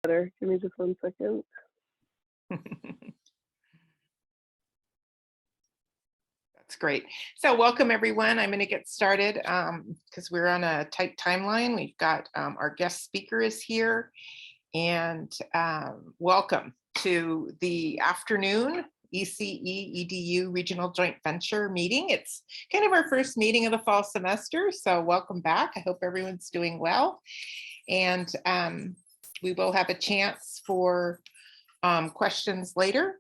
Better. Give me just 1 second. That's great. So welcome everyone. I'm going to get started because we're on a tight timeline. We've got our guest speaker is here, and welcome to the afternoon ECE EDU Regional Joint Venture meeting. It's kind of our first meeting of the fall semester, so welcome back. I hope everyone's doing well, and we will have a chance for questions later.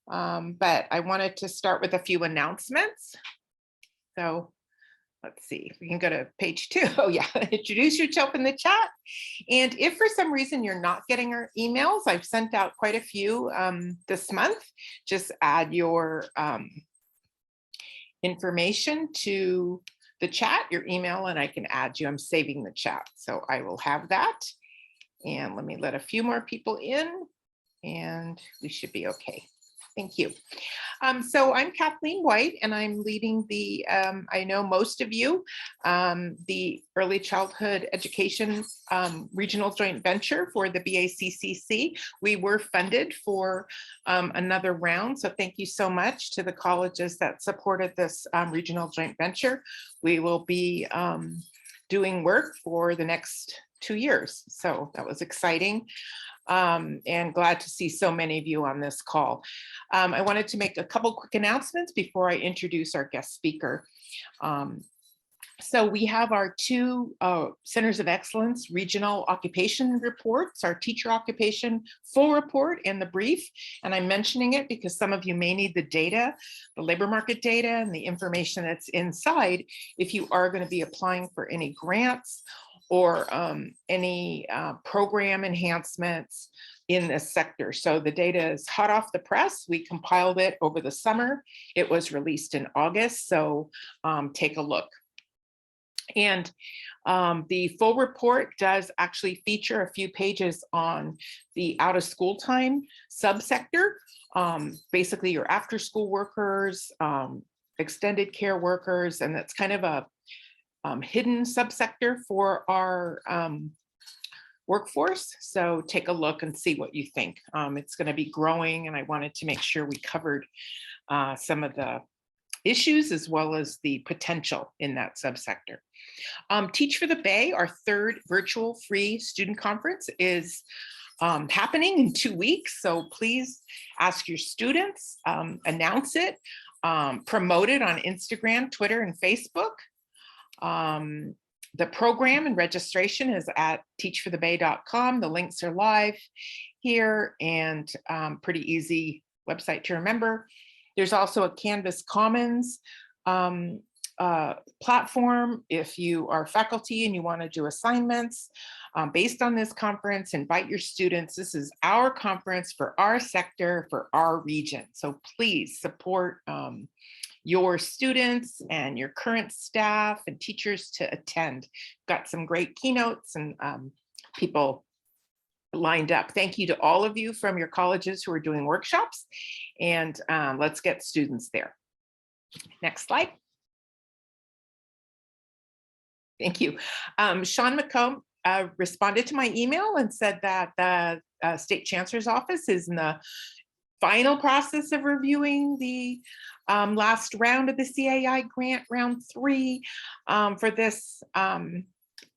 But I wanted to start with a few announcements. So let's see if we can go to page 2. Oh yeah, introduce yourself in the chat. And if for some reason you're not getting our emails, I've sent out quite a few this month. Just add your information to the chat, your email, and I can add you. I'm saving the chat, so I will have that. And let me let a few more people in and we should be okay. Thank you. So I'm Kathleen White, and I'm leading the, I know most of you, the Early Childhood Education Regional Joint Venture for the BACCC. We were funded for another round, so thank you so much to the colleges that supported this regional joint venture. We will be doing work for the next 2 years, so that was exciting. And glad to see so many of you on this call. I wanted to make a couple quick announcements before I introduce our guest speaker. So we have our 2 Centers of Excellence regional occupation reports, our teacher occupation full report and the brief. And I'm mentioning it because some of you may need the data, the labor market data and the information that's inside if you are going to be applying for any grants or any program enhancements in this sector. So the data is hot off the press. We compiled it over the summer. It was released in August, so take a look. And the full report does actually feature a few pages on the out of school time subsector, basically your after school workers, extended care workers, and that's kind of a hidden subsector for our workforce. So take a look and see what you think. It's going to be growing, and I wanted to make sure we covered some of the issues as well as the potential in that subsector. Teach for the Bay, our 3rd virtual free student conference, is happening in 2 weeks. So please ask your students, announce it, promote it on Instagram, Twitter, and Facebook. The program and registration is at teachforthebay.com. The links are live here and pretty easy website to remember. There's also a Canvas Commons platform if you are faculty and you want to do assignments based on this conference. Invite your students. This is our conference for our sector, for our region. So please support your students and your current staff and teachers to attend. Got some great keynotes and people lined up. Thank you to all of you from your colleges who are doing workshops, and let's get students there. Next slide. Thank you. Sean McComb responded to my email and said that the State Chancellor's Office is in the final process of reviewing the last round of the CAI grant, round 3 for this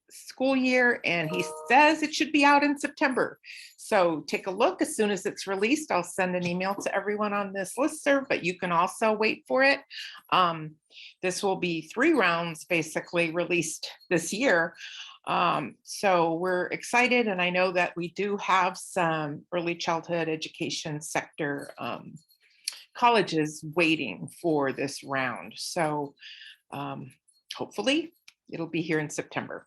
school year, and he says it should be out in September. So take a look. As soon as it's released, I'll send an email to everyone on this listserv, but you can also wait for it. This will be 3 rounds basically released this year. So we're excited, and I know that we do have some early childhood education sector colleges waiting for this round. So hopefully it'll be here in September.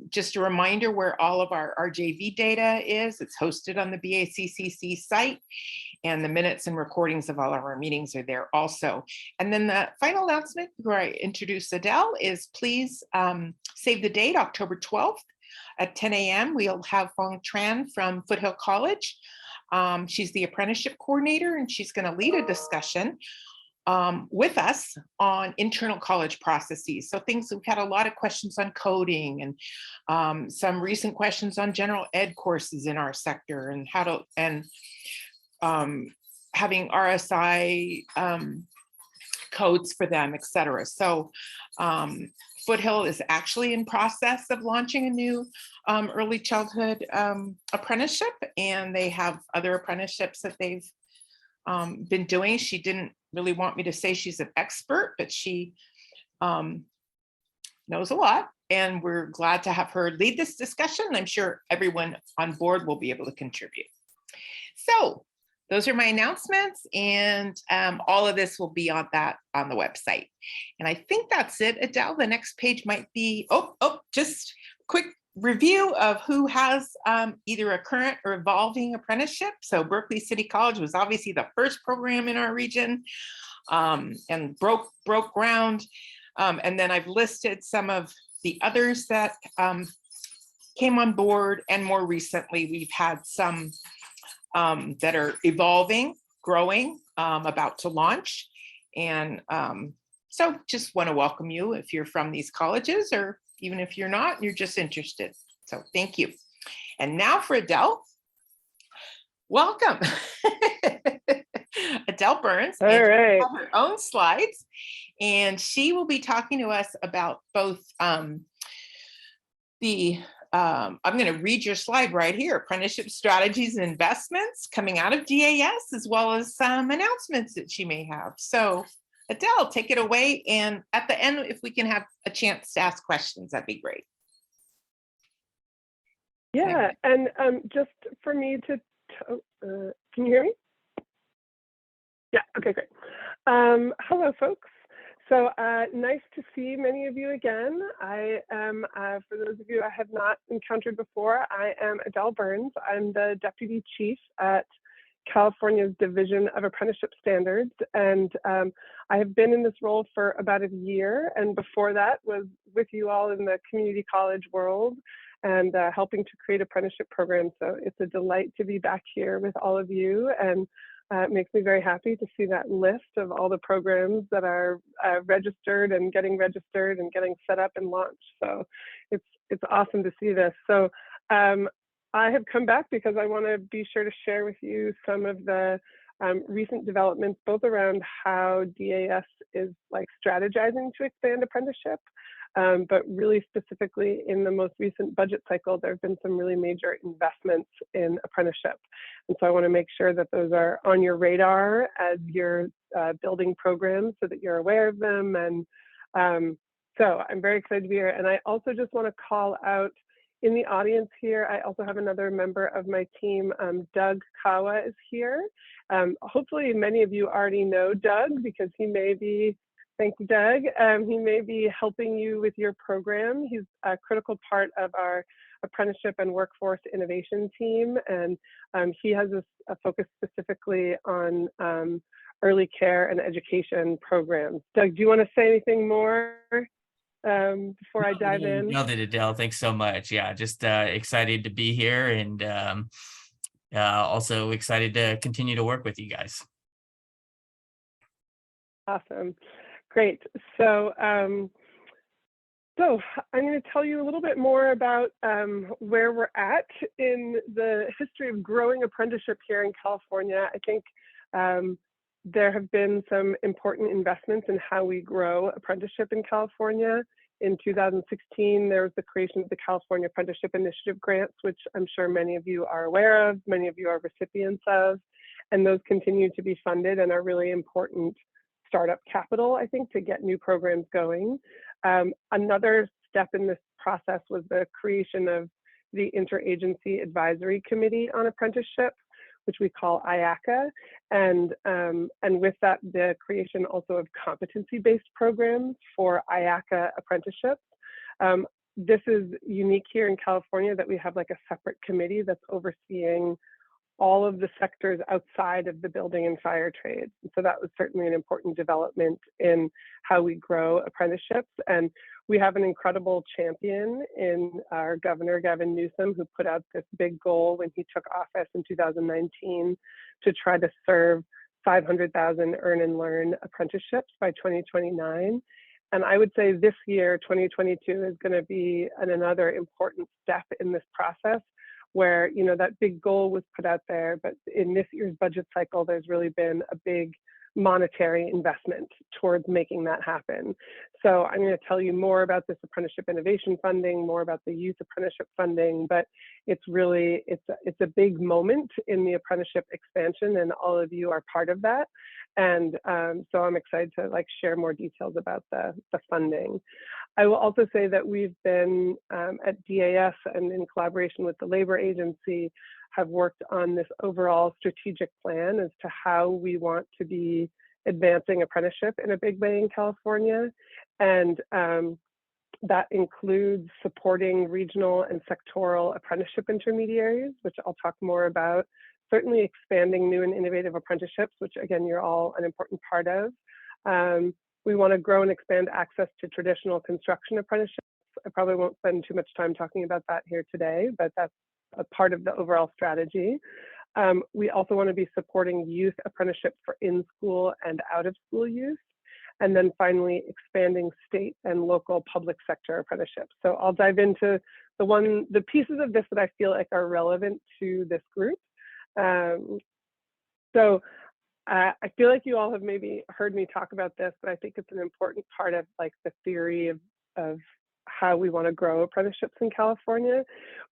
Just a reminder where all of our RJV data is. It's hosted on the BACCC site, and the minutes and recordings of all of our meetings are there also. And then the final announcement before I introduce Adele is please save the date, October 12th at 10 a.m. We'll have Fong Tran from Foothill College. She's the apprenticeship coordinator, and she's going to lead a discussion with us on internal college processes. So things, we've had a lot of questions on coding and some recent questions on general ed courses in our sector and how to, and having RSI codes for them, et cetera. So Foothill is actually in process of launching a new early childhood apprenticeship, and they have other apprenticeships that they've been doing. She didn't really want me to say she's an expert, but she knows a lot, and we're glad to have her lead this discussion. I'm sure everyone on board will be able to contribute. So those are my announcements, and all of this will be on the website. And I think that's it, Adele. The next page might be, just quick review of who has either a current or evolving apprenticeship. So Berkeley City College was obviously the first program in our region and broke ground. And then I've listed some of the others that came on board, and more recently we've had some that are evolving, growing, about to launch. And so just want to welcome you if you're from these colleges, or even if you're not, you're just interested. So thank you. And now for Adele. Welcome. Adele Burns. All right. Have her own slides, and she will be talking to us about both I'm going to read your slide right here, apprenticeship strategies and investments coming out of DAS, as well as some announcements that she may have. So Adele, take it away. And at the end, if we can have a chance to ask questions, that'd be great. Yeah, and just for me to, can you hear me? Yeah, okay, great. Hello, folks. So nice to see many of you again. I am, for those of you I have not encountered before, I am Adele Burns. I'm the Deputy Chief at California's Division of Apprenticeship Standards. And I have been in this role for about a year. And before that was with you all in the community college world and helping to create apprenticeship programs. So it's a delight to be back here with all of you. And it makes me very happy to see that list of all the programs that are registered and getting set up and launched. So it's awesome to see this. So I have come back because I want to be sure to share with you some of the recent developments, both around how DAS is like strategizing to expand apprenticeship, but really specifically in the most recent budget cycle, there have been some really major investments in apprenticeship. And so I want to make sure that those are on your radar as you're building programs so that you're aware of them. And so I'm very excited to be here. And I also just want to call out in the audience here, I also have another member of my team, Doug Kawa is here. Hopefully many of you already know Doug because he may be, thank you, Doug. He may be helping you with your program. He's a critical part of our apprenticeship and workforce innovation team. And he has a focus specifically on early care and education programs. Doug, do you want to say anything more before I dive in? Nailed it, Adele. Thanks so much. Yeah, just excited to be here, and also excited to continue to work with you guys. Awesome. Great. So, so I'm going to tell you a little bit more about where we're at in the history of growing apprenticeship here in California. I think there have been some important investments in how we grow apprenticeship in California. In 2016, there was the creation of the California Apprenticeship Initiative Grants, which I'm sure many of you are aware of, many of you are recipients of, and those continue to be funded and are really important startup capital, I think, to get new programs going. Another step in this process was the creation of the Interagency Advisory Committee on Apprenticeship, which we call IACA, and with that, the creation also of competency-based programs for IACA apprenticeships. This is unique here in California that we have like a separate committee that's overseeing all of the sectors outside of the building and fire trades. And so that was certainly an important development in how we grow apprenticeships. And we have an incredible champion in our governor, Gavin Newsom, who put out this big goal when he took office in 2019 to try to serve 500,000 earn and learn apprenticeships by 2029. And I would say this year, 2022, is going to be another important step in this process where, you know, that big goal was put out there, but in this year's budget cycle, there's really been a big monetary investment towards making that happen. So I'm going to tell you more about this apprenticeship innovation funding, more about the youth apprenticeship funding, but it's really, it's a big moment in the apprenticeship expansion, and all of you are part of that. And so I'm excited to share more details about the funding. I will also say that we've been at DAS and in collaboration with the labor agency have worked on this overall strategic plan as to how we want to be advancing apprenticeship in a big way in California. And that includes supporting regional and sectoral apprenticeship intermediaries, which I'll talk more about. Certainly expanding new and innovative apprenticeships, which again, you're all an important part of. We want to grow and expand access to traditional construction apprenticeships. I probably won't spend too much time talking about that here today, but that's a part of the overall strategy. We also want to be supporting youth apprenticeships for in-school and out-of-school youth. And then finally, expanding state and local public sector apprenticeships. So I'll dive into the pieces of this that I feel like are relevant to this group. So I feel like you all have maybe heard me talk about this, but I think it's an important part of the theory of how we want to grow apprenticeships in California,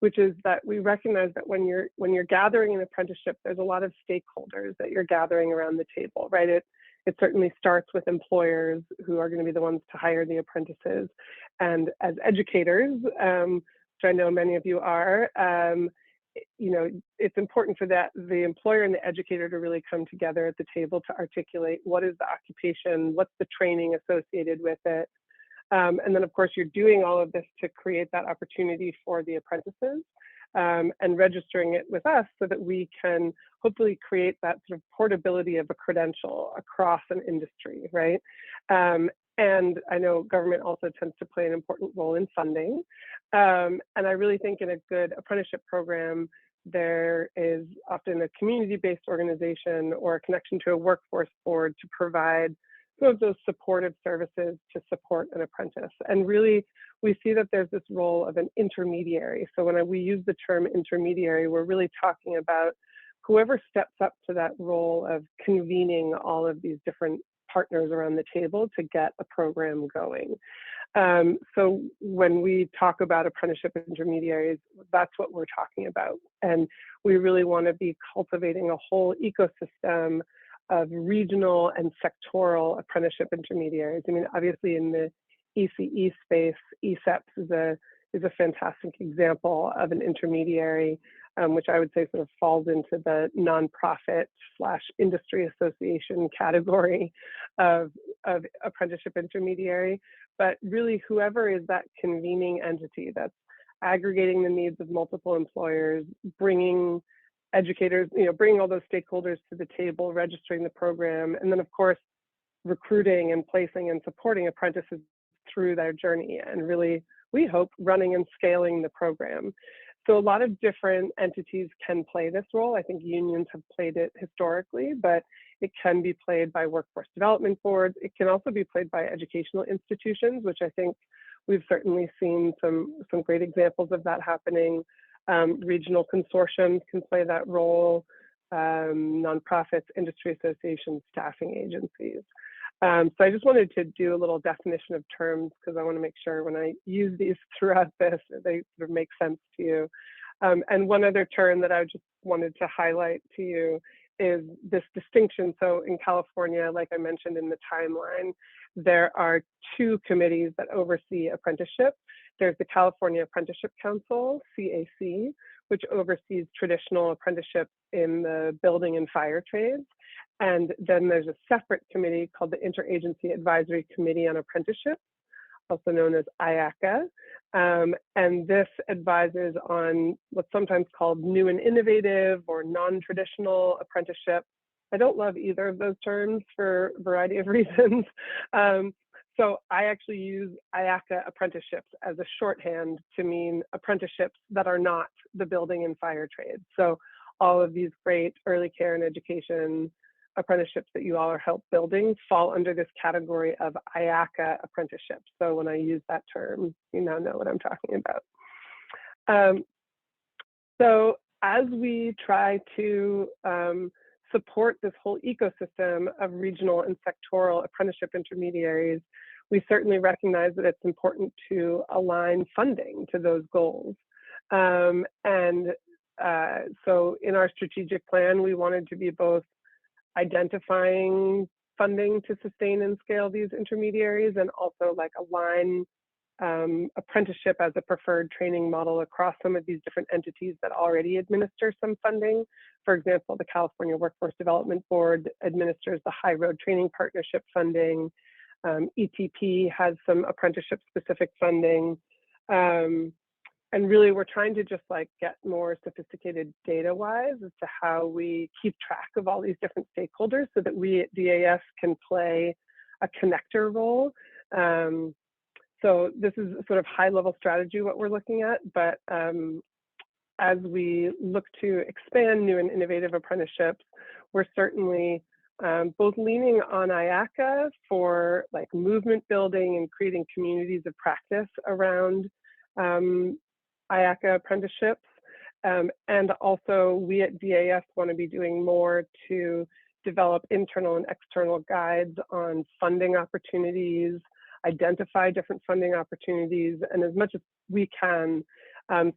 which is that we recognize that when you're gathering an apprenticeship, there's a lot of stakeholders that you're gathering around the table, right? It certainly starts with employers who are going to be the ones to hire the apprentices, and as educators, which I know many of you are, you know, it's important for the employer and the educator to really come together at the table to articulate what is the occupation, what's the training associated with it. And then, of course, you're doing all of this to create that opportunity for the apprentices and registering it with us so that we can hopefully create that sort of portability of a credential across an industry, right? And I know government also tends to play an important role in funding. And I really think in a good apprenticeship program, there is often a community-based organization or a connection to a workforce board to provide some of those supportive services to support an apprentice. And really, we see that there's this role of an intermediary. So when we use the term intermediary, we're really talking about whoever steps up to that role of convening all of these different partners around the table to get a program going. So when we talk about apprenticeship intermediaries, that's what we're talking about. And we really want to be cultivating a whole ecosystem of regional and sectoral apprenticeship intermediaries. I mean, obviously in the ECE space, ECEPs is a fantastic example of an intermediary, which I would say sort of falls into the nonprofit / industry association category of apprenticeship intermediary. But really, whoever is that convening entity that's aggregating the needs of multiple employers, bringing educators, you know, bringing all those stakeholders to the table, registering the program, and then of course, recruiting and placing and supporting apprentices through their journey, and really, we hope, running and scaling the program. So a lot of different entities can play this role. I think unions have played it historically, but it can be played by workforce development boards. It can also be played by educational institutions, which I think we've certainly seen some great examples of that happening. Regional consortiums can play that role, nonprofits, industry associations, staffing agencies. So I just wanted to do a little definition of terms because I want to make sure when I use these throughout this, they sort of make sense to you. And one other term that I just wanted to highlight to you is this distinction. So in California, like I mentioned in the timeline, there are two committees that oversee apprenticeship. There's the California Apprenticeship Council, CAC, which oversees traditional apprenticeship in the building and fire trades. And then there's a separate committee called the Interagency Advisory Committee on Apprenticeship, also known as IACA. And this advises on what's sometimes called new and innovative or non-traditional apprenticeship. I don't love either of those terms for a variety of reasons. So I actually use IACA apprenticeships as a shorthand to mean apprenticeships that are not the building and fire trades. So all of these great early care and education apprenticeships that you all are help building fall under this category of IACA apprenticeships. So when I use that term, you now know what I'm talking about. So as we try to support this whole ecosystem of regional and sectoral apprenticeship intermediaries, we certainly recognize that it's important to align funding to those goals. So in our strategic plan, we wanted to be both identifying funding to sustain and scale these intermediaries, and also like align apprenticeship as a preferred training model across some of these different entities that already administer some funding. For example, the California Workforce Development Board administers the High Road Training Partnership funding. ETP has some apprenticeship specific funding. And really we're trying to just like get more sophisticated data-wise as to how we keep track of all these different stakeholders so that we at DAS can play a connector role. So this is sort of high-level strategy what we're looking at, but as we look to expand new and innovative apprenticeships, we're certainly both leaning on IACA for like movement building and creating communities of practice around IACA apprenticeships. And also we at DAS want to be doing more to develop internal and external guides on funding opportunities, identify different funding opportunities, and as much as we can,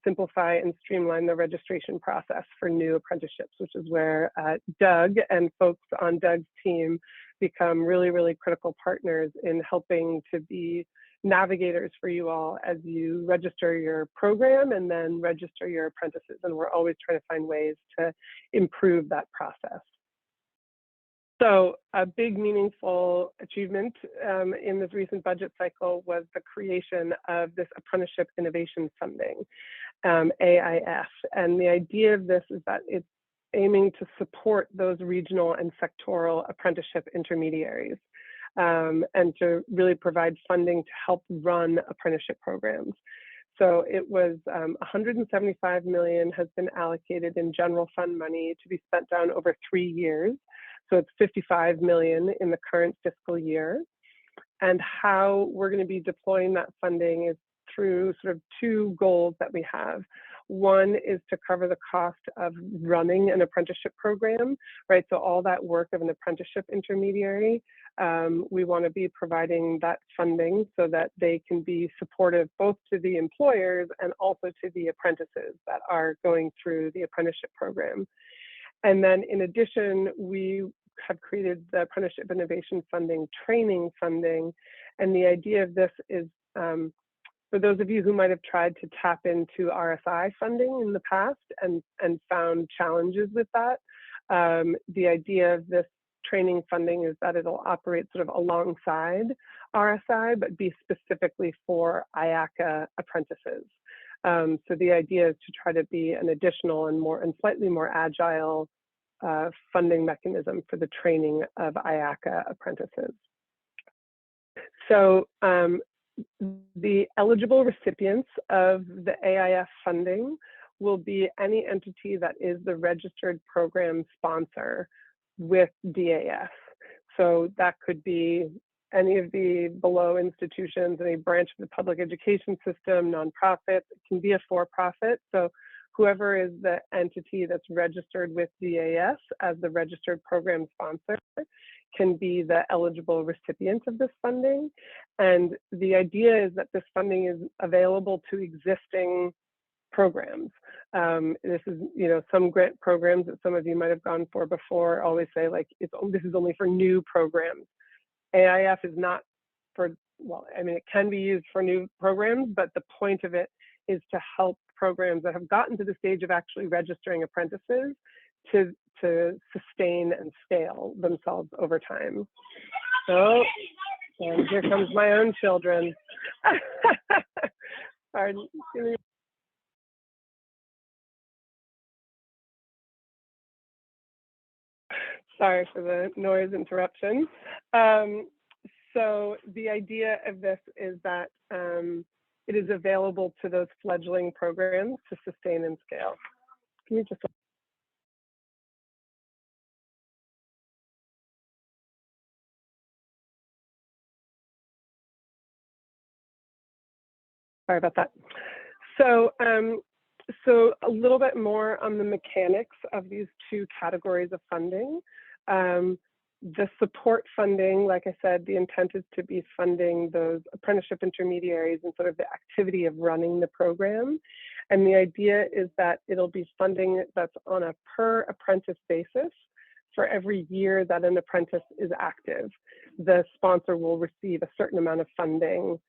simplify and streamline the registration process for new apprenticeships, which is where Doug and folks on Doug's team become really, really critical partners in helping to be navigators for you all as you register your program and then register your apprentices. And we're always trying to find ways to improve that process. So a big meaningful achievement in this recent budget cycle was the creation of this Apprenticeship Innovation Funding, AIF. And the idea of this is that it's aiming to support those regional and sectoral apprenticeship intermediaries and to really provide funding to help run apprenticeship programs. So it was 175 million has been allocated in general fund money to be spent down over 3 years. So it's 55 million in the current fiscal year. And how we're going to be deploying that funding is through sort of 2 goals that we have. One is to cover the cost of running an apprenticeship program, right? So all that work of an apprenticeship intermediary, we want to be providing that funding so that they can be supportive both to the employers and also to the apprentices that are going through the apprenticeship program. And then in addition, we have created the Apprenticeship Innovation Funding training funding. And the idea of this is, for those of you who might have tried to tap into RSI funding in the past and found challenges with that, the idea of this training funding is that it'll operate sort of alongside RSI, but be specifically for IACA apprentices. So the idea is to try to be an additional and slightly more agile funding mechanism for the training of IACA apprentices. So the eligible recipients of the AIF funding will be any entity that is the registered program sponsor with DAS. So that could be any of the below institutions, any branch of the public education system, nonprofits, it can be a for-profit. So whoever is the entity that's registered with DAS as the registered program sponsor can be the eligible recipient of this funding. And the idea is that this funding is available to existing programs. This is, some grant programs that some of you might have gone for before always say like, this is only for new programs. AIF is not for, well, I mean, it can be used for new programs, but the point of it is to help programs that have gotten to the stage of actually registering apprentices to sustain and scale themselves over time. So, and here comes my own children. Pardon. Sorry for the noise interruption. So the idea of this is that it is available to those fledgling programs to sustain and scale. Can you just Sorry about that. So, so a little bit more on the mechanics of these two categories of funding. The support funding, like I said, the intent is to be funding those apprenticeship intermediaries and sort of the activity of running the program. And the idea is that it'll be funding that's on a per apprentice basis for every year that an apprentice is active. The sponsor will receive a certain amount of funding,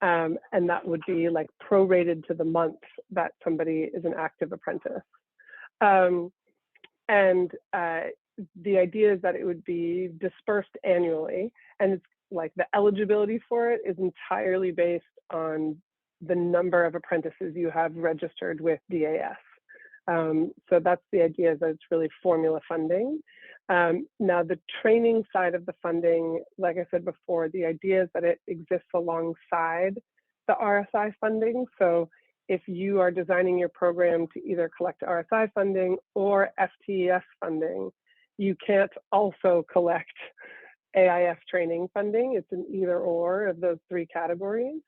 and that would be like prorated to the month that somebody is an active apprentice. The idea is that it would be dispersed annually, and it's like the eligibility for it is entirely based on the number of apprentices you have registered with DAS. So that's the idea, is that it's really formula funding. Now the training side of the funding, like I said before, the idea is that it exists alongside the RSI funding. So if you are designing your program to either collect RSI funding or FTES funding, you can't also collect AIF training funding. It's an either or of those three categories.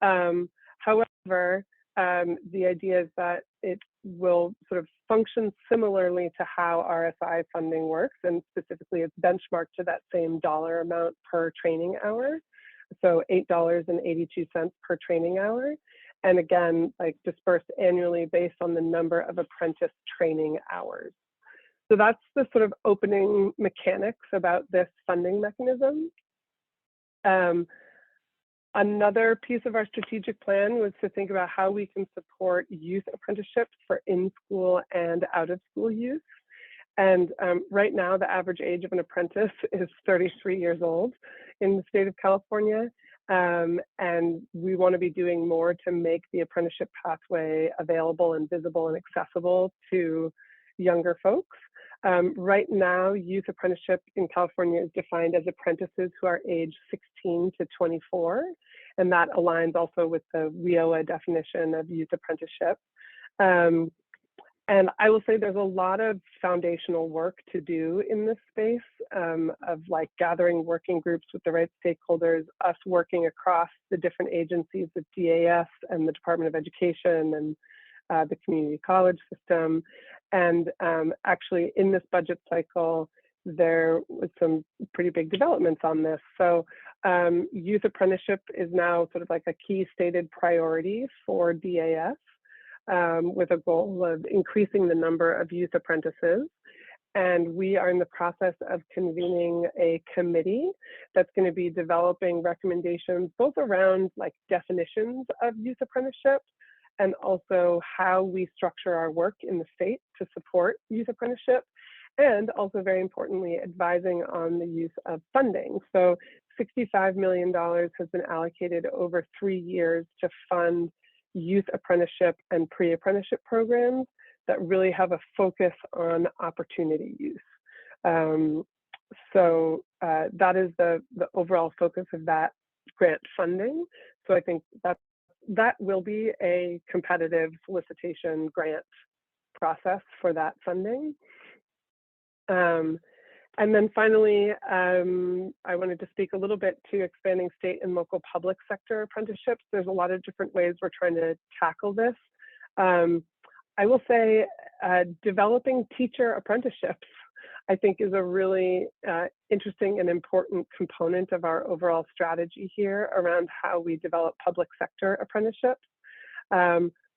However, the idea is that it will sort of function similarly to how RSI funding works, and specifically it's benchmarked to that same dollar amount per training hour. So $8.82 per training hour. And again, like dispersed annually based on the number of apprentice training hours. So that's the sort of opening mechanics about this funding mechanism. Another piece of our strategic plan was to think about how we can support youth apprenticeships for in-school and out-of-school use. And right now, the average age of an apprentice is 33 years old in the state of California. And we want to be doing more to make the apprenticeship pathway available and visible and accessible to younger folks. Right now, youth apprenticeship in California is defined as apprentices who are aged 16 to 24, and that aligns also with the WIOA definition of youth apprenticeship. And I will say there's a lot of foundational work to do in this space of like gathering working groups with the right stakeholders, us working across the different agencies of DAS and the Department of Education and the community college system. And actually in this budget cycle, there was some pretty big developments on this. So youth apprenticeship is now sort of like a key stated priority for DAS with a goal of increasing the number of youth apprentices. And we are in the process of convening a committee that's going to be developing recommendations both around like definitions of youth apprenticeship and also how we structure our work in the state to support youth apprenticeship, and also very importantly, advising on the use of funding. So $65 million has been allocated over 3 years to fund youth apprenticeship and pre-apprenticeship programs that really have a focus on opportunity use. So that is the overall focus of that grant funding. So I think that will be a competitive solicitation grant process for that funding. And then finally, I wanted to speak a little bit to expanding state and local public sector apprenticeships. There's a lot of different ways we're trying to tackle this. I will say developing teacher apprenticeships, I think, is a really interesting and important component of our overall strategy here around how we develop public sector apprenticeships.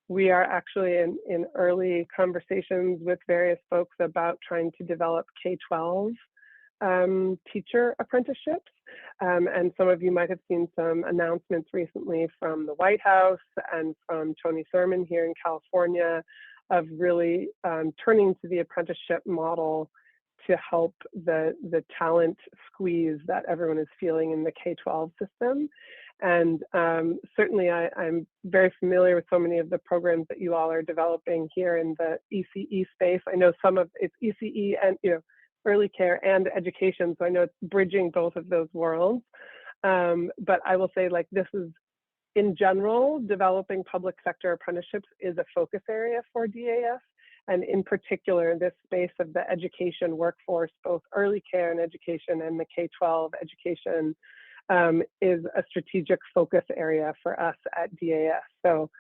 We are actually in early conversations with various folks about trying to develop K-12 teacher apprenticeships. And some of you might have seen some announcements recently from the White House and from Tony Thurmond here in California of really turning to the apprenticeship model to help the talent squeeze that everyone is feeling in the K-12 system. And certainly I'm very familiar with so many of the programs that you all are developing here in the ECE space. I know some of it's ECE and early care and education, so I know it's bridging both of those worlds. But I will say, like, this is, in general, developing public sector apprenticeships is a focus area for DAS. And in particular, this space of the education workforce, both early care and education and the K-12 education, is a strategic focus area for us at DAS. So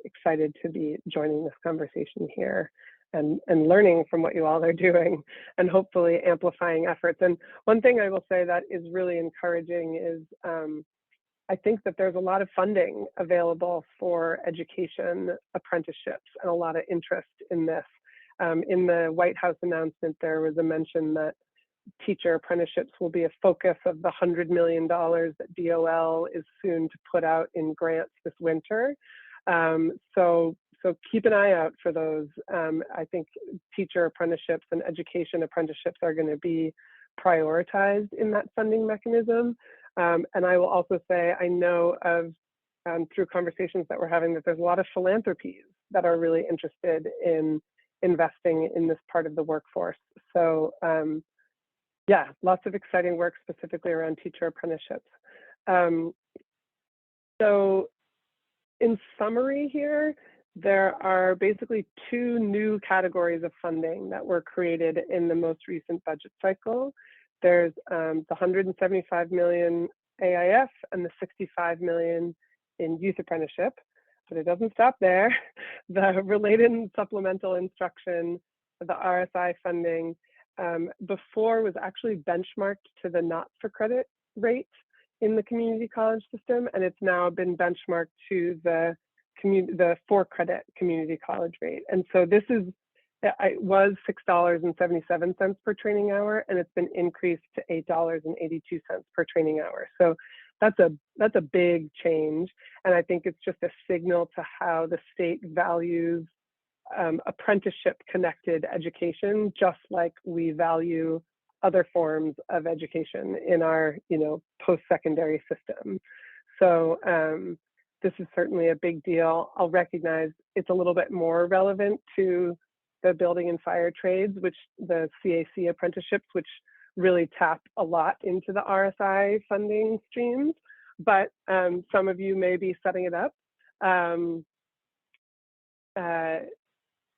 excited to be joining this conversation here and learning from what you all are doing and hopefully amplifying efforts. And one thing I will say that is really encouraging is I think that there's a lot of funding available for education apprenticeships and a lot of interest in this. In the White House announcement, there was a mention that teacher apprenticeships will be a focus of the $100 million that DOL is soon to put out in grants this winter. So keep an eye out for those. I think teacher apprenticeships and education apprenticeships are going to be prioritized in that funding mechanism. And I will also say, I know of, through conversations that we're having, that there's a lot of philanthropies that are really interested in investing in this part of the workforce. So yeah, lots of exciting work specifically around teacher apprenticeships. So in summary here, there are basically two new categories of funding that were created in the most recent budget cycle. There's the $175 million AIF and the $65 million in youth apprenticeship, but it doesn't stop there. The related and supplemental instruction, the RSI funding, before was actually benchmarked to the not-for-credit rate in the community college system, and it's now been benchmarked to the for-credit community college rate. And so this is, it was $6.77 per training hour, and it's been increased to $8.82 per training hour. So that's a big change, and I think it's just a signal to how the state values apprenticeship-connected education, just like we value other forms of education in our, post-secondary system. So this is certainly a big deal. I'll recognize it's a little bit more relevant to the building and fire trades, which the CAC apprenticeships, which really tap a lot into the RSI funding streams, but some of you may be setting it up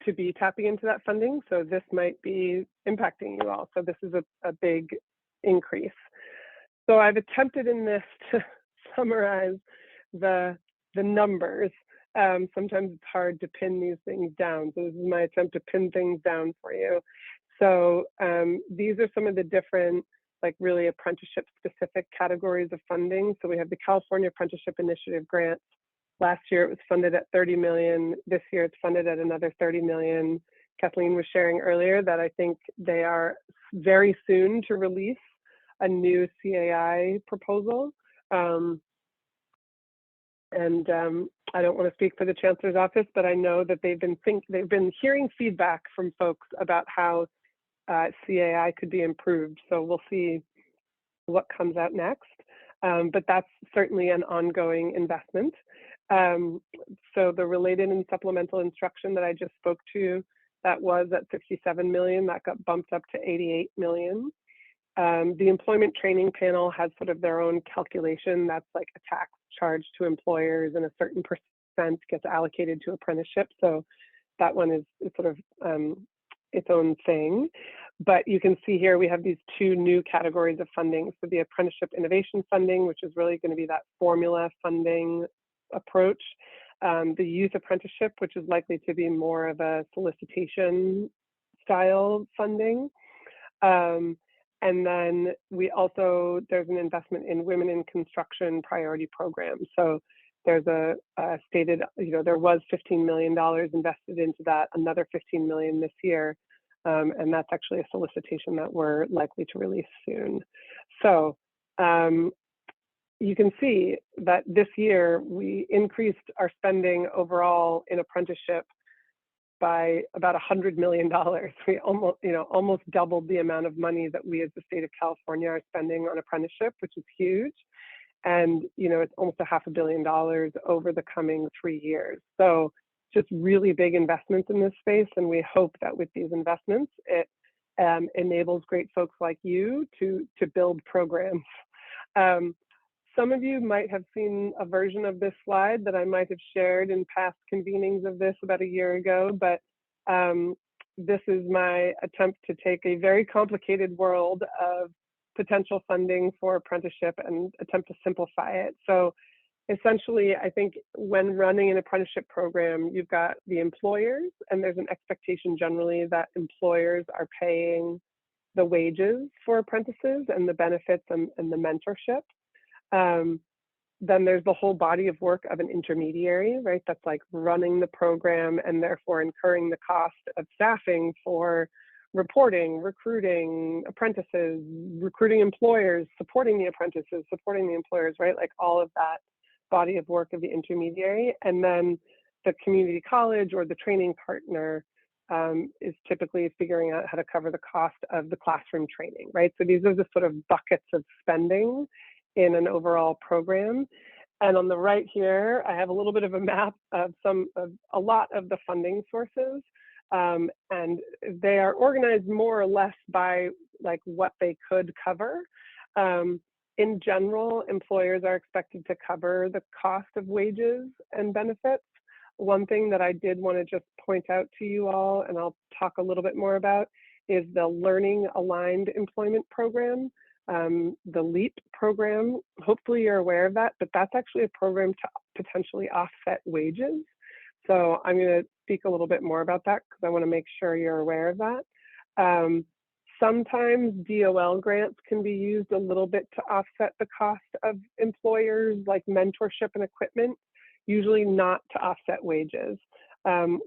to be tapping into that funding. So this might be impacting you all. So this is a big increase. So I've attempted in this to summarize the numbers. Sometimes it's hard to pin these things down. So this is my attempt to pin things down for you. So these are some of the different, really apprenticeship specific categories of funding. So we have the California Apprenticeship Initiative Grant. Last year it was funded at 30 million. This year it's funded at another 30 million. Kathleen was sharing earlier that I think they are very soon to release a new CAI proposal. I don't want to speak for the Chancellor's office, but I know that they've been hearing feedback from folks about how CAI could be improved. So we'll see what comes out next. But that's certainly an ongoing investment. So the related and supplemental instruction that I just spoke to, that was at 67 million, that got bumped up to 88 million. The employment training panel has sort of their own calculation. That's like a tax charge to employers, and a certain percent gets allocated to apprenticeship. So that one is sort of its own thing. But you can see here we have these two new categories of funding. So the Apprenticeship Innovation funding, which is really going to be that formula funding approach. The youth apprenticeship, which is likely to be more of a solicitation style funding. And then there's an investment in women in construction priority program. So there's a stated, there was $15 million invested into that, another $15 million this year. And that's actually a solicitation that we're likely to release soon. So you can see that this year we increased our spending overall in apprenticeship by about $100 million. We almost doubled the amount of money that we as the state of California are spending on apprenticeship, which is huge. And it's almost $500 million over the coming 3 years. So just really big investments in this space. And we hope that with these investments, it enables great folks like you to build programs. Some of you might have seen a version of this slide that I might have shared in past convenings of this about a year ago, but this is my attempt to take a very complicated world of potential funding for apprenticeship and attempt to simplify it. So essentially, I think when running an apprenticeship program, you've got the employers, and there's an expectation generally that employers are paying the wages for apprentices and the benefits and the mentorship. Then there's the whole body of work of an intermediary, right? That's like running the program and therefore incurring the cost of staffing for reporting, recruiting apprentices, recruiting employers, supporting the apprentices, supporting the employers, right? Like all of that body of work of the intermediary. And then the community college or the training partner is typically figuring out how to cover the cost of the classroom training, right? So these are the sort of buckets of spending in an overall program. And on the right here, I have a little bit of a map of a lot of the funding sources. And they are organized more or less by like what they could cover. In general, employers are expected to cover the cost of wages and benefits. One thing that I did want to just point out to you all, and I'll talk a little bit more about, is the Learning Aligned Employment Program, the LEAP program. Hopefully you're aware of that, but that's actually a program to potentially offset wages. So I'm going to speak a little bit more about that because I want to make sure you're aware of that. Sometimes DOL grants can be used a little bit to offset the cost of employers, like mentorship and equipment, usually not to offset wages.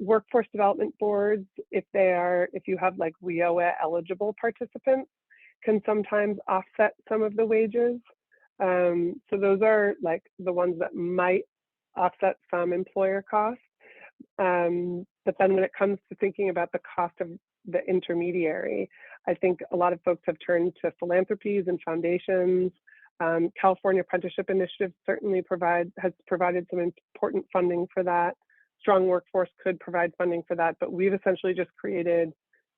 Workforce development boards, if you have like WIOA eligible participants, can sometimes offset some of the wages. So those are like the ones that might offset some employer costs. But then when it comes to thinking about the cost of the intermediary, I think a lot of folks have turned to philanthropies and foundations. California Apprenticeship Initiative certainly has provided some important funding for that. Strong Workforce could provide funding for that, but we've essentially just created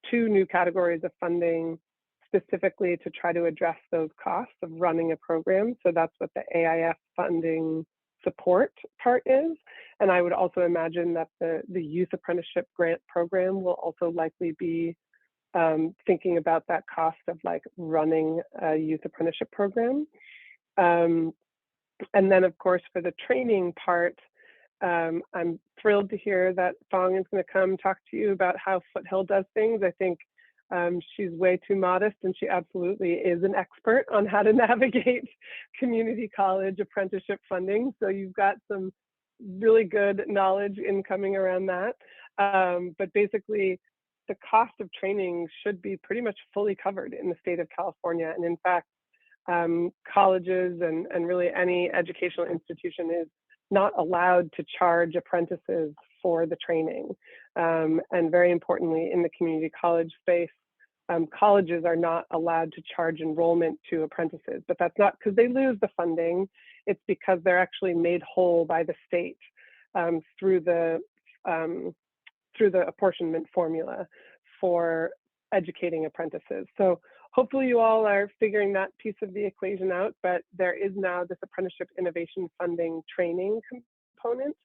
2 new categories of funding specifically to try to address those costs of running a program. So that's what the AIF funding support part is. And I would also imagine that the Youth Apprenticeship Grant Program will also likely be thinking about that cost of like running a youth apprenticeship program. And then of course, for the training part, I'm thrilled to hear that Fong is going to come talk to you about how Foothill does things. I think she's way too modest, and she absolutely is an expert on how to navigate community college apprenticeship funding. So you've got some really good knowledge incoming around that. But basically, the cost of training should be pretty much fully covered in the state of California. And in fact, colleges and really any educational institution is not allowed to charge apprentices for the training. And very importantly, in the community college space, colleges are not allowed to charge enrollment to apprentices, but that's not because they lose the funding. It's because they're actually made whole by the state through the apportionment formula for educating apprentices. So hopefully you all are figuring that piece of the equation out, but there is now this apprenticeship innovation funding training component.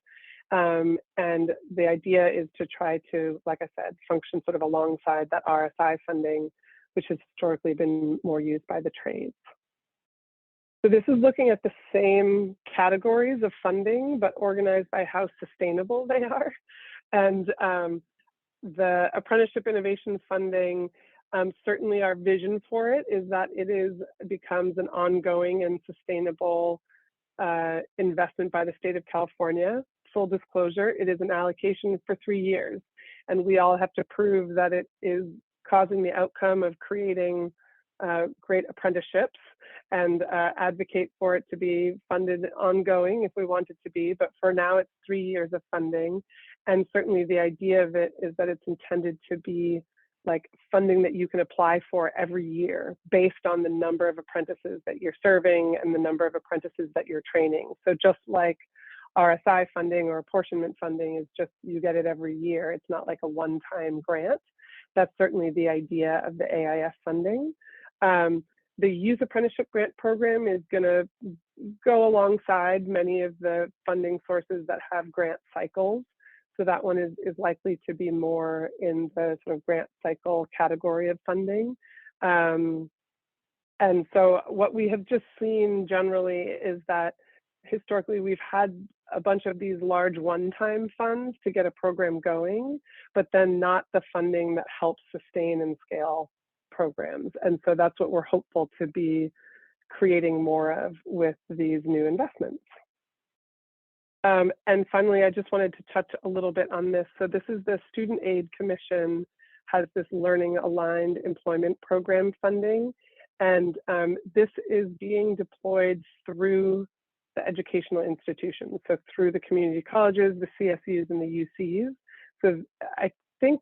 And the idea is to try to, like I said, function sort of alongside that RSI funding, which has historically been more used by the trades. So this is looking at the same categories of funding, but organized by how sustainable they are. And the apprenticeship innovation funding, certainly our vision for it is that it becomes an ongoing and sustainable investment by the state of California. Full disclosure, it is an allocation for 3 years, and we all have to prove that it is causing the outcome of creating great apprenticeships and advocate for it to be funded ongoing if we want it to be. But for now, it's 3 years of funding. And certainly the idea of it is that it's intended to be like funding that you can apply for every year based on the number of apprentices that you're serving and the number of apprentices that you're training. So just like RSI funding or apportionment funding is just, you get it every year. It's not like a one-time grant. That's certainly the idea of the AIF funding. The Youth Apprenticeship Grant Program is going to go alongside many of the funding sources that have grant cycles. So that one is likely to be more in the sort of grant cycle category of funding. And And so what we have just seen generally is that historically we've had a bunch of these large one-time funds to get a program going, but then not the funding that helps sustain and scale programs. And so that's what we're hopeful to be creating more of with these new investments. And finally, I just wanted to touch a little bit on this. So this is the Student Aid Commission has this learning aligned employment program funding. And this is being deployed through the educational institutions. So through the community colleges, the CSUs and the UCs. So I think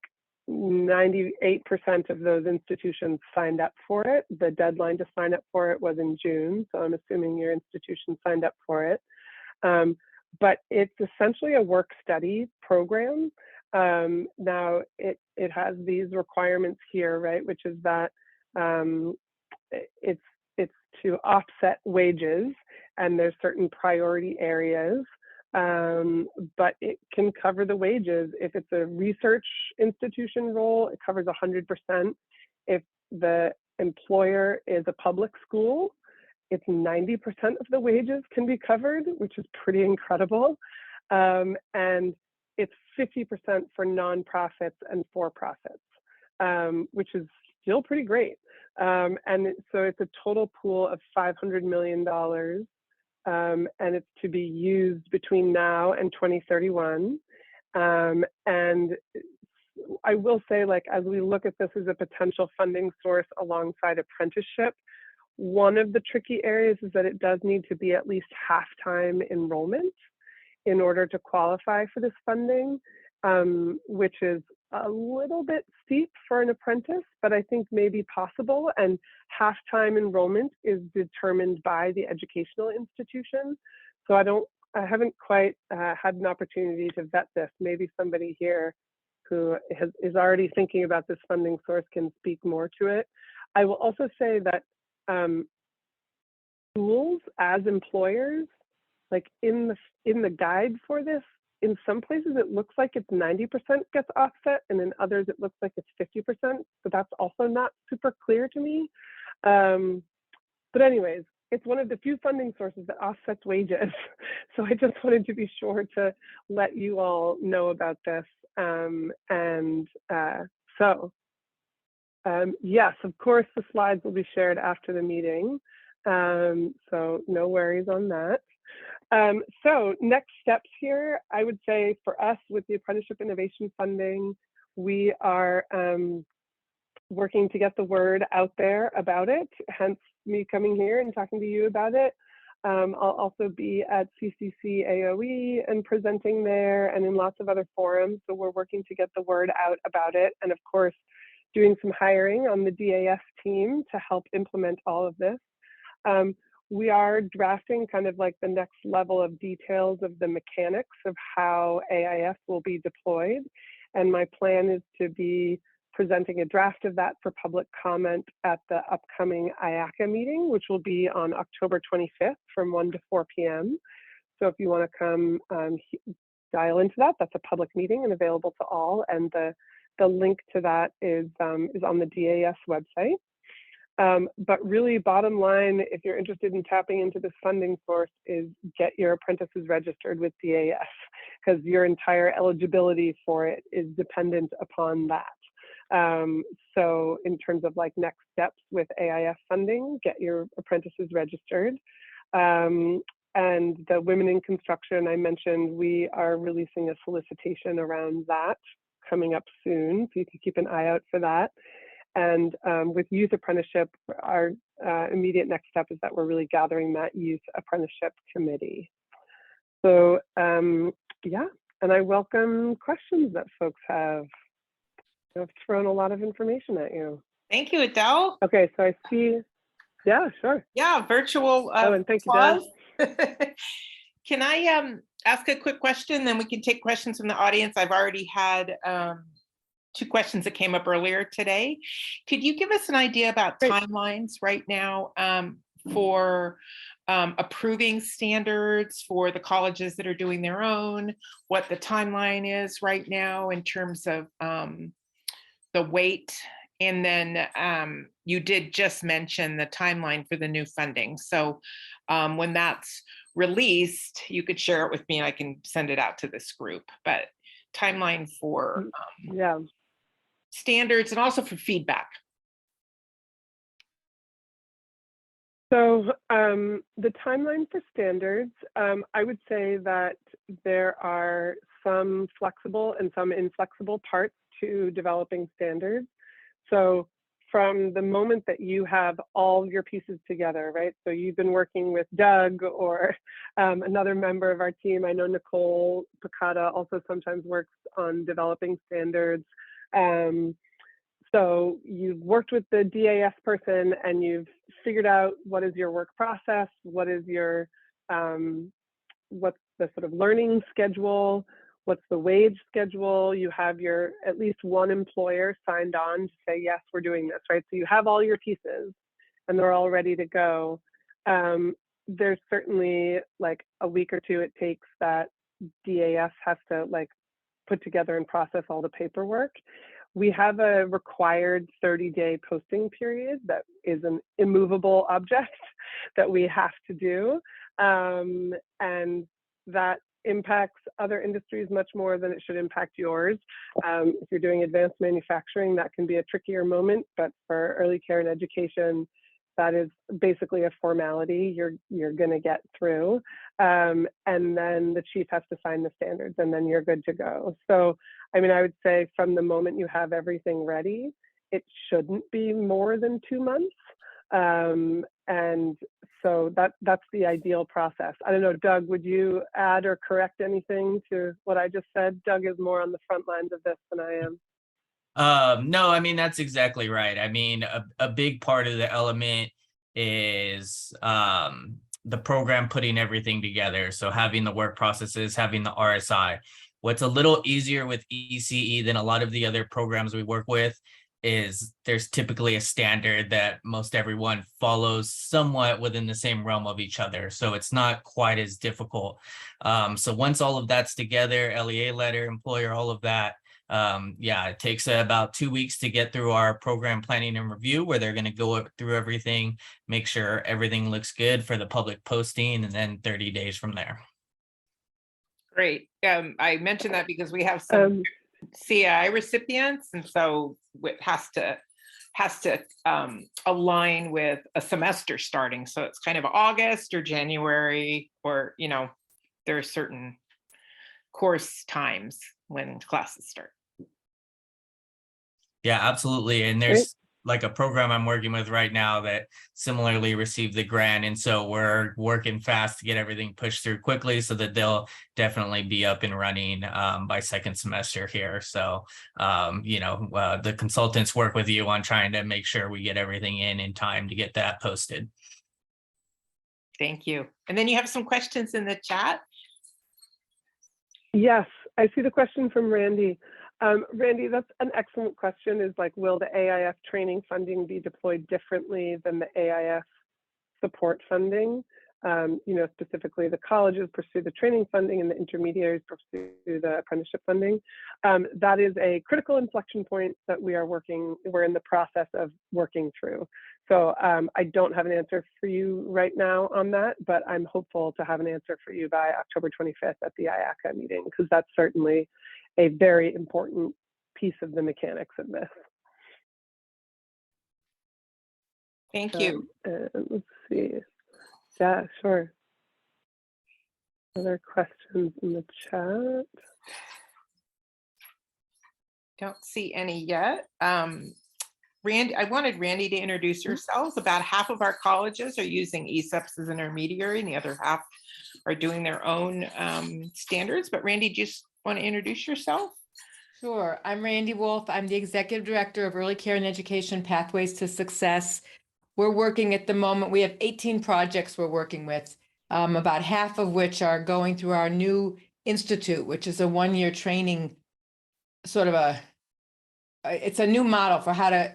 98% of those institutions signed up for it. The deadline to sign up for it was in June. So I'm assuming your institution signed up for it. But it's essentially a work study program. Now it has these requirements here, right? Which is that it's to offset wages, and there's certain priority areas, but it can cover the wages. If it's a research institution role, it covers 100%. If the employer is a public school, it's 90% of the wages can be covered, which is pretty incredible. And it's 50% for nonprofits and for-profits, which is still pretty great. So it's a total pool of $500 million, and it's to be used between now and 2031. And I will say, like, as we look at this as a potential funding source alongside apprenticeship, one of the tricky areas is that it does need to be at least half-time enrollment in order to qualify for this funding, which is a little bit steep for an apprentice, but I think may be possible. And half-time enrollment is determined by the educational institution. So I haven't quite had an opportunity to vet this. Maybe somebody here who is already thinking about this funding source can speak more to it. I will also say that schools as employers, like in the guide for this, in some places it looks like it's 90% gets offset, and in others it looks like it's 50%. So that's also not super clear to me. But anyways, it's one of the few funding sources that offsets wages. So I just wanted to be sure to let you all know about this. Yes, of course, the slides will be shared after the meeting. So no worries on that. So next steps here, I would say for us with the Apprenticeship Innovation Funding, we are working to get the word out there about it, hence me coming here and talking to you about it. I'll also be at CCC AOE and presenting there and in lots of other forums. So we're working to get the word out about it. And of course, doing some hiring on the DAS team to help implement all of this. We are drafting kind of like the next level of details of the mechanics of how AIS will be deployed. And my plan is to be presenting a draft of that for public comment at the upcoming IACA meeting, which will be on October 25th from 1 to 4 p.m. So if you want to come dial into that, that's a public meeting and available to all. And the link to that is on the DAS website. But really, bottom line, if you're interested in tapping into this funding source, is get your apprentices registered with DAS, because your entire eligibility for it is dependent upon that. So in terms of like next steps with AIS funding, get your apprentices registered. And the Women in Construction, I mentioned, we are releasing a solicitation around that coming up soon, so you can keep an eye out for that. And with youth apprenticeship, our immediate next step is that we're really gathering that youth apprenticeship committee. So yeah, and I welcome questions that folks have. I've thrown a lot of information at you. Thank you, Adele. Okay, so I see, yeah, sure. Yeah, virtual and thank you, Deb. Can I ask a quick question, then we can take questions from the audience? I've already had 2 questions that came up earlier today. Could you give us an idea about timelines right now for approving standards for the colleges that are doing their own, what the timeline is right now in terms of the wait And then you did just mention the timeline for the new funding. So when that's released, you could share it with me and I can send it out to this group. But timeline for standards and also for feedback. So the timeline for standards, I would say that there are some flexible and some inflexible parts to developing standards. So from the moment that you have all your pieces together, right? So you've been working with Doug or another member of our team. I know Nicole Picata also sometimes works on developing standards. So you've worked with the DAS person and you've figured out what is your work process, what is your, what's the sort of learning schedule, what's the wage schedule. You have your at least one employer signed on to say, yes, we're doing this, right? So you have all your pieces and they're all ready to go. There's certainly like a week or two it takes that DAS has to like put together and process all the paperwork. We have a required 30-day posting period that is an immovable object that we have to do. And that impacts other industries much more than it should impact yours. If you're doing advanced manufacturing, that can be a trickier moment, but for early care and education, that is basically a formality you're going to get through. And then the chief has to sign the standards and then you're good to go. So, I mean, I would say from the moment you have everything ready, it shouldn't be more than 2 months. And so that's the ideal process. I don't know, Doug, would you add or correct anything to what I just said? Doug is more on the front lines of this than I am. No, I mean, that's exactly right. I mean, a big part of the element is the program putting everything together. So having the work processes, having the RSI. What's a little easier with ECE than a lot of the other programs we work with is there's typically a standard that most everyone follows somewhat within the same realm of each other. So it's not quite as difficult. So once all of that's together, LEA letter, employer, all of that, yeah, it takes about 2 weeks to get through our program planning and review where they're going to go through everything, make sure everything looks good for the public posting, and then 30 days from there. Great. I mentioned that because we have some CAI recipients, and so it has to align with a semester starting. So it's kind of August or January, or there are certain course times when classes start. Yeah, absolutely. And there's like a program I'm working with right now that similarly received the grant. And so we're working fast to get everything pushed through quickly so that they'll definitely be up and running by second semester here. So, the consultants work with you on trying to make sure we get everything in time to get that posted. Thank you. And then you have some questions in the chat. Yes, I see the question from Randy. Randy, that's an excellent question, is like, will the AIF training funding be deployed differently than the AIF support funding? Specifically the colleges pursue the training funding and the intermediaries pursue the apprenticeship funding. That is a critical inflection point that we're in the process of working through. So I don't have an answer for you right now on that, but I'm hopeful to have an answer for you by October 25th at the IACA meeting, because that's certainly a very important piece of the mechanics of this. Thank you. Let's see. Yeah, sure. Other questions in the chat? Don't see any yet. Randy, I wanted Randy to introduce yourselves. About half of our colleges are using ECEPs as an intermediary, and the other half are doing their own standards. But Randy, do you just want to introduce yourself? Sure. I'm Randy Wolf. I'm the Executive Director of Early Care and Education Pathways to Success. We're working at the moment, we have 18 projects we're working with, about half of which are going through our new institute, which is a one-year training, it's a new model for how to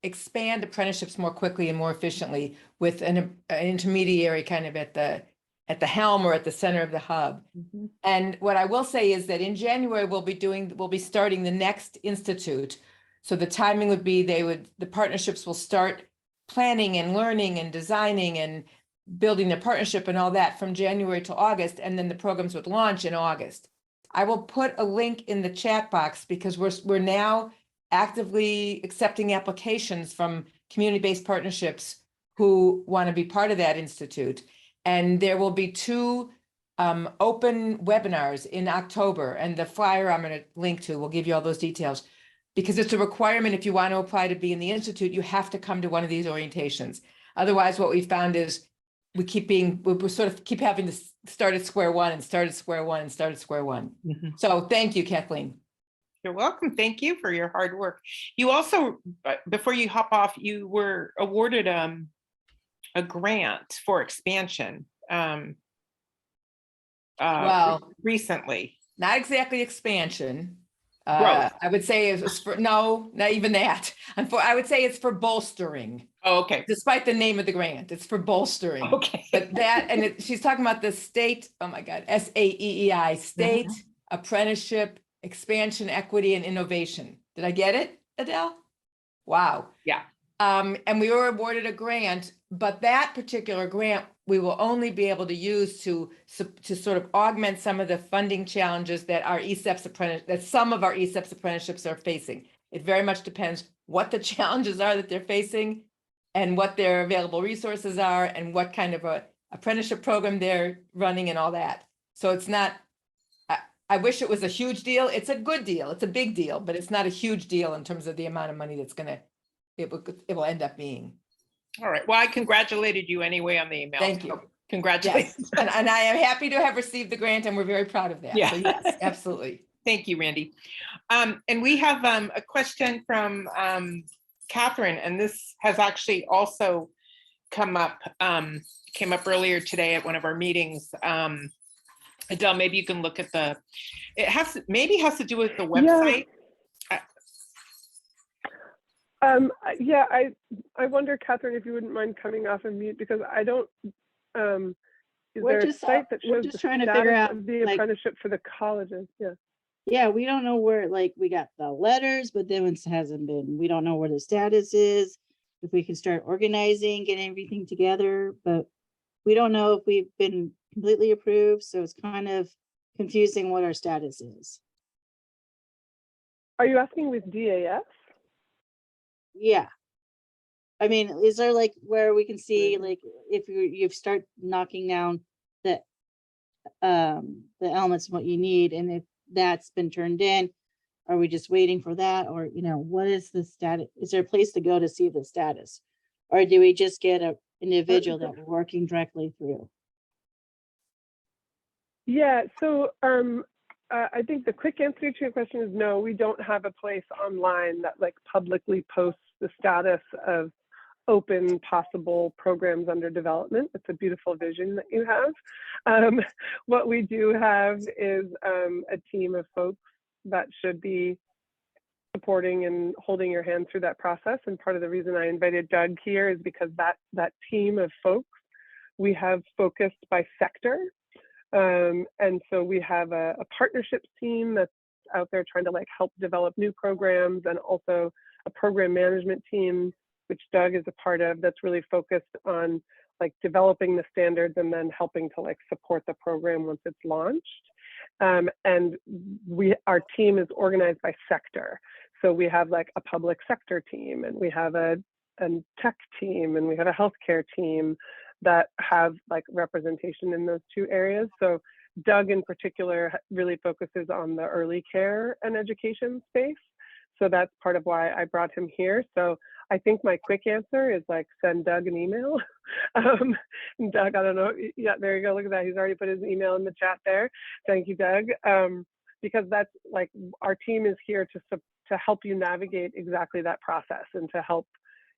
expand apprenticeships more quickly and more efficiently with an intermediary kind of at the helm or at the center of the hub. And what I will say is that in January, we'll be starting the next institute, So the timing would be the partnerships will start planning and learning and designing and building the partnership and all that from January to August, and then the programs would launch in August. I will put a link in the chat box because we're now actively accepting applications from community-based partnerships who want to be part of that institute. And there will be 2 open webinars in October, and the flyer I'm going to link to will give you all those details, because it's a requirement. If you want to apply to be in the institute, you have to come to one of these orientations. Otherwise, what we found is we sort of keep having to start at square one and start at square one and start at square one. So thank you, Kathleen. You're welcome. Thank you for your hard work. You also, before you hop off, you were awarded a grant for expansion Well, recently. not exactly expansion. Growth. I would say it was for, no, not even that. I would say it's for bolstering. Oh, okay. Despite the name of the grant, it's for bolstering. Okay. But that, and she's talking about the state, oh my God, SAEEI, State Apprenticeship Expansion, Equity, and Innovation. Did I get it, Adele? Wow. Yeah. And we were awarded a grant, but that particular grant, we will only be able to use to sort of augment some of the funding challenges that some of our ECEPS apprenticeships are facing. It very much depends what the challenges are that they're facing and what their available resources are and what kind of a apprenticeship program they're running and all that. So it's not, I wish it was a huge deal. It's a good deal. It's a big deal, but it's not a huge deal in terms of the amount of money that's it will end up being. All right. Well, I congratulated you anyway on the email. Thank you. Congratulations. Yes. And I am happy to have received the grant, and we're very proud of that. Yeah. So yes, absolutely. Thank you, Randy. And we have a question from Catherine, and this has actually also came up earlier today at one of our meetings. Adele, maybe you can look at it has to do with the website. Yeah, I wonder, Catherine, if you wouldn't mind coming off of mute, because I don't, is there a site that shows the trying to status figure out, of the apprenticeship for the colleges? Yeah. Yeah, we don't know where, like, we got the letters, but then it hasn't been, we don't know where the status is, if we can start organizing, getting everything together, but we don't know if we've been completely approved, so it's kind of confusing what our status is. Are you asking with DAS? Yeah. I mean, is there like where we can see, like, if you start knocking down the elements of what you need, and if that's been turned in, are we just waiting for that? Or, you know, what is the status? Is there a place to go to see the status? Or do we just get an individual that we're working directly through? Yeah, so I think the quick answer to your question is no, we don't have a place online that like publicly posts the status of open possible programs under development. It's a beautiful vision that you have. What we do have is a team of folks that should be supporting and holding your hand through that process. And part of the reason I invited Doug here is because that team of folks, we have focused by sector. And so we have a partnerships team that's out there trying to like help develop new programs, and also a program management team, which Doug is a part of, that's really focused on like developing the standards and then helping to like support the program once it's launched. And our team is organized by sector. So we have like a public sector team, and we have a tech team, and we have a healthcare team that have like representation in those two areas. So Doug in particular really focuses on the early care and education space. So that's part of why I brought him here. So I think my quick answer is like send Doug an email. Doug, I don't know. Yeah, there you go. Look at that. He's already put his email in the chat there. Thank you, Doug. Because that's like our team is here to help you navigate exactly that process and to help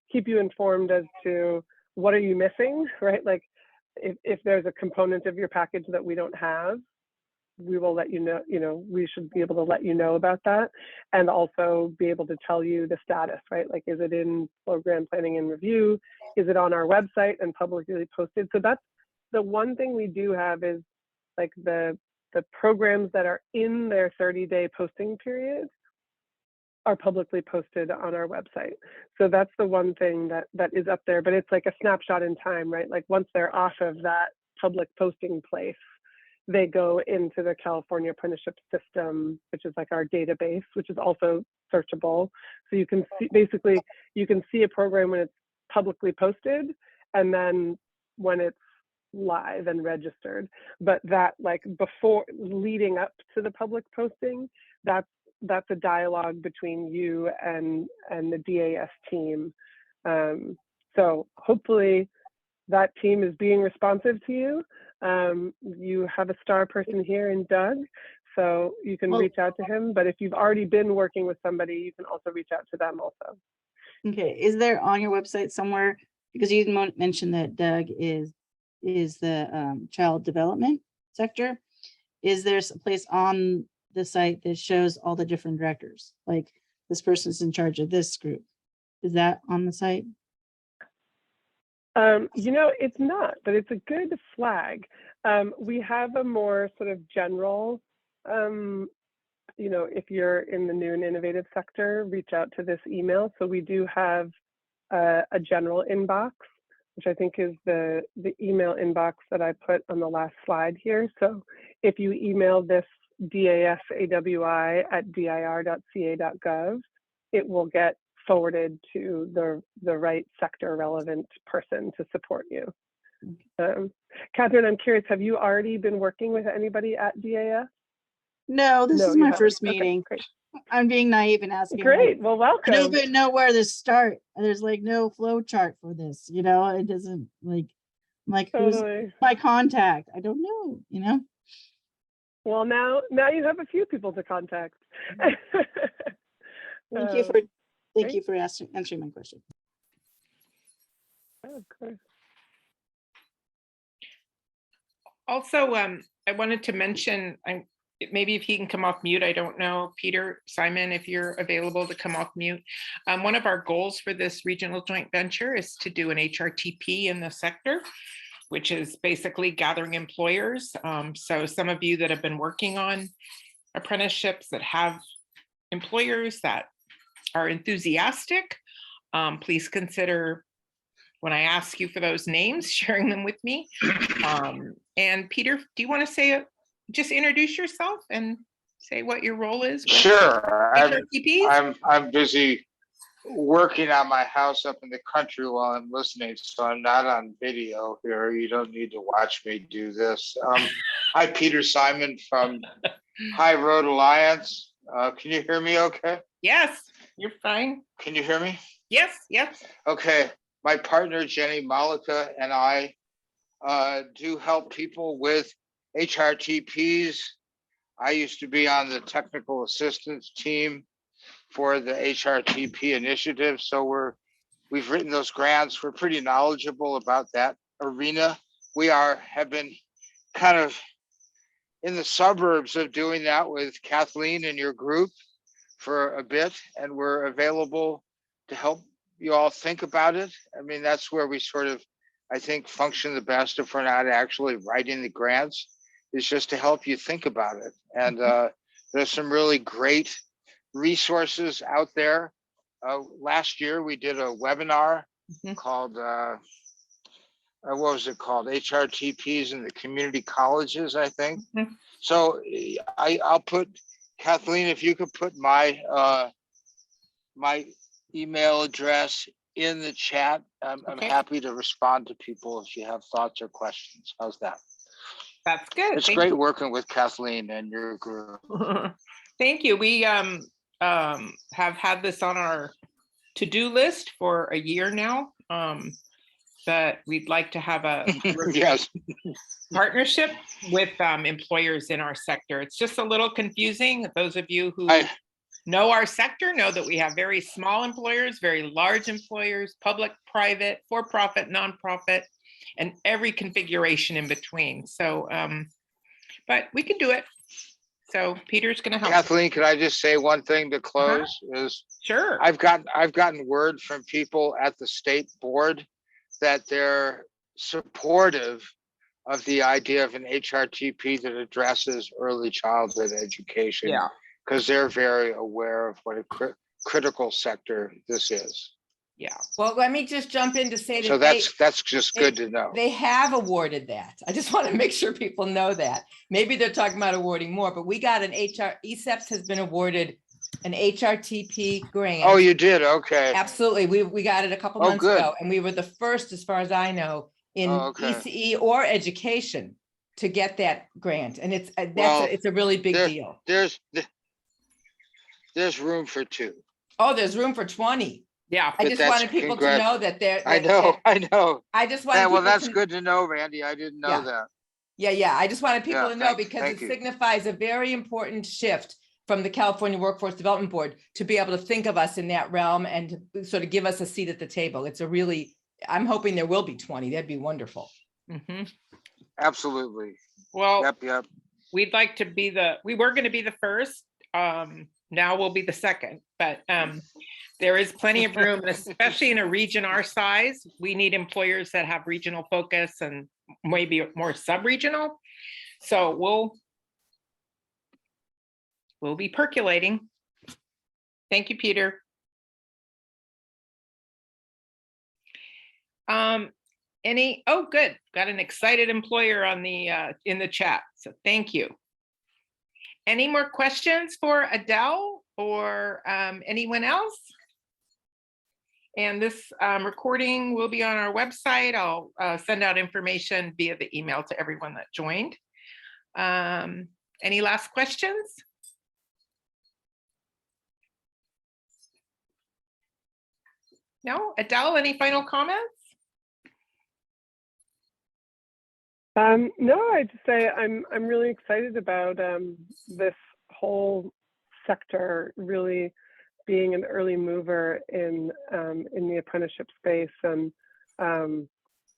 keep you informed as to what are you missing, right? Like if there's a component of your package that we don't have, we will let you know, we should be able to let you know about that, and also be able to tell you the status, right? Like, is it in program planning and review? Is it on our website and publicly posted? So that's the one thing we do have, is like the programs that are in their 30-day posting period are publicly posted on our website. So that's the one thing that is up there, but it's like a snapshot in time, right? Like once they're off of that public posting place, they go into the California Apprenticeship System, which is like our database, which is also searchable. So you can see, basically, you can see a program when it's publicly posted, and then when it's live and registered. But that, like, before, leading up to the public posting, that's a dialogue between you and the DAS team. So hopefully that team is being responsive to you. You have a star person here in Doug, so you can reach out to him. But if you've already been working with somebody, you can also reach out to them also. Okay, is there on your website somewhere, because you mentioned that Doug is the child development sector, is there a place on the site that shows all the different directors, like this person's in charge of this group? Is that on the site? You know, it's not, but it's a good flag. We have a more sort of general, you know, if you're in the new and innovative sector, reach out to this email. So we do have a general inbox, which I think is the email inbox that I put on the last slide here. So if you email this dasawi@dir.ca.gov, it will get forwarded to the right sector relevant person to support you. Catherine, I'm curious, have you already been working with anybody at DAS? No, this is my first meeting. Okay, I'm being naive and asking. great. Well, welcome. I don't even know where to start. There's like no flow chart for this, you know, it doesn't like Totally. who's my contact? I don't know, you know? Well, now you have a few people to contact. Thank you for answering my question. Oh, of course. Also, I wanted to mention, maybe if he can come off mute, I don't know, Peter, Simon, if you're available to come off mute. One of our goals for this regional joint venture is to do an HRTP in the sector, which is basically gathering employers. So some of you that have been working on apprenticeships that have employers that are enthusiastic, please consider, when I ask you for those names, sharing them with me. And Peter, do you want to just introduce yourself and say what your role is? Sure. I'm busy working on my house up in the country while I'm listening, so I'm not on video here. You don't need to watch me do this. Hi, Peter Simon from High Road Alliance. Can you hear me okay? Yes, you're fine. Can you hear me? Yes, yes. Okay. My partner, Jenny Malika, and I do help people with HRTPs. I used to be on the technical assistance team for the HRTP initiative. So we've written those grants. We're pretty knowledgeable about that arena. We have been kind of in the suburbs of doing that with Kathleen and your group for a bit, and we're available to help you all think about it. I mean, that's where we sort of, I think, function the best if we're not actually writing the grants, is just to help you think about it. And there's some really great resources out there. Last year, we did a webinar called, what was it called? HRTPs in the community colleges, I think. So I'll put, Kathleen, if you could put my my email address in the chat. I'm happy to respond to people if you have thoughts or questions. How's that? That's good. It's great working with Kathleen and your group. Thank you. We have had this on our to-do list for a year now. That we'd like to have a yes. partnership with employers in our sector. It's just a little confusing. Those of you who know our sector know that we have very small employers, very large employers, public, private, for-profit, nonprofit, and every configuration in between. So, but we can do it. So Peter's going to help. Kathleen, can I just say one thing to close? Is sure. I've gotten word from people at the state board that they're supportive of the idea of an HRTP that addresses early childhood education. Yeah. Because they're very aware of what critical sector this is. Yeah. Well, let me just jump in to say that So that's just good to know. they have awarded that. I just want to make sure people know that. Maybe they're talking about awarding more, but we got an ECEPS has been awarded an HRTP grant. Oh, you did? Okay. Absolutely. We got it a couple Oh, months good. ago, and we were the first, as far as I know, in Oh, okay. ECE or education to get that grant. And it's Well, it's a really big deal. There's room for 2. Oh, there's room for 20. Yeah. I just wanted people to know that they're. I know. I just wanted. Yeah, well, people that's to- good to know, Randy. I didn't know Yeah. that. Yeah. I just wanted people Yeah, to know because thank it you. signifies a very important shift from the California Workforce Development Board to be able to think of us in that realm and to sort of give us a seat at the table. It's a really, I'm hoping there will be 20. That'd be wonderful. Mm-hmm. Absolutely. Well, Yep. we'd like to be we were going to be the first. Now we'll be the second, but there is plenty of room, and especially in a region our size. We need employers that have regional focus and maybe more sub-regional. So we'll be percolating. Thank you, Peter. Oh, good. Got an excited employer on the in the chat. So thank you. Any more questions for Adele or anyone else? And this recording will be on our website. I'll send out information via the email to everyone that joined. Any last questions? No? Adele, any final comments? No, I'd just say I'm really excited about this whole sector really being an early mover in the apprenticeship space, and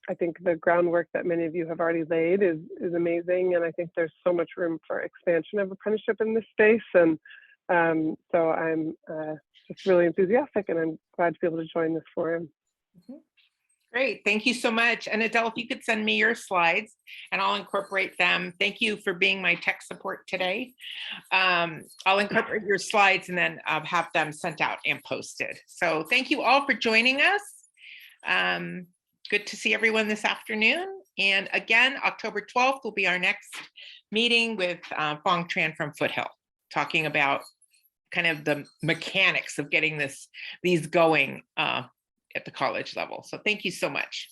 I think the groundwork that many of you have already laid is amazing, and I think there's so much room for expansion of apprenticeship in this space, and so I'm just really enthusiastic, and I'm glad to be able to join this forum. Mm-hmm. Great, thank you so much. And Adele, if you could send me your slides and I'll incorporate them. Thank you for being my tech support today. I'll incorporate your slides and then have them sent out and posted. So thank you all for joining us. Good to see everyone this afternoon. And again, October 12th will be our next meeting with Fong Tran from Foothill, talking about kind of the mechanics of getting these going at the college level. So thank you so much.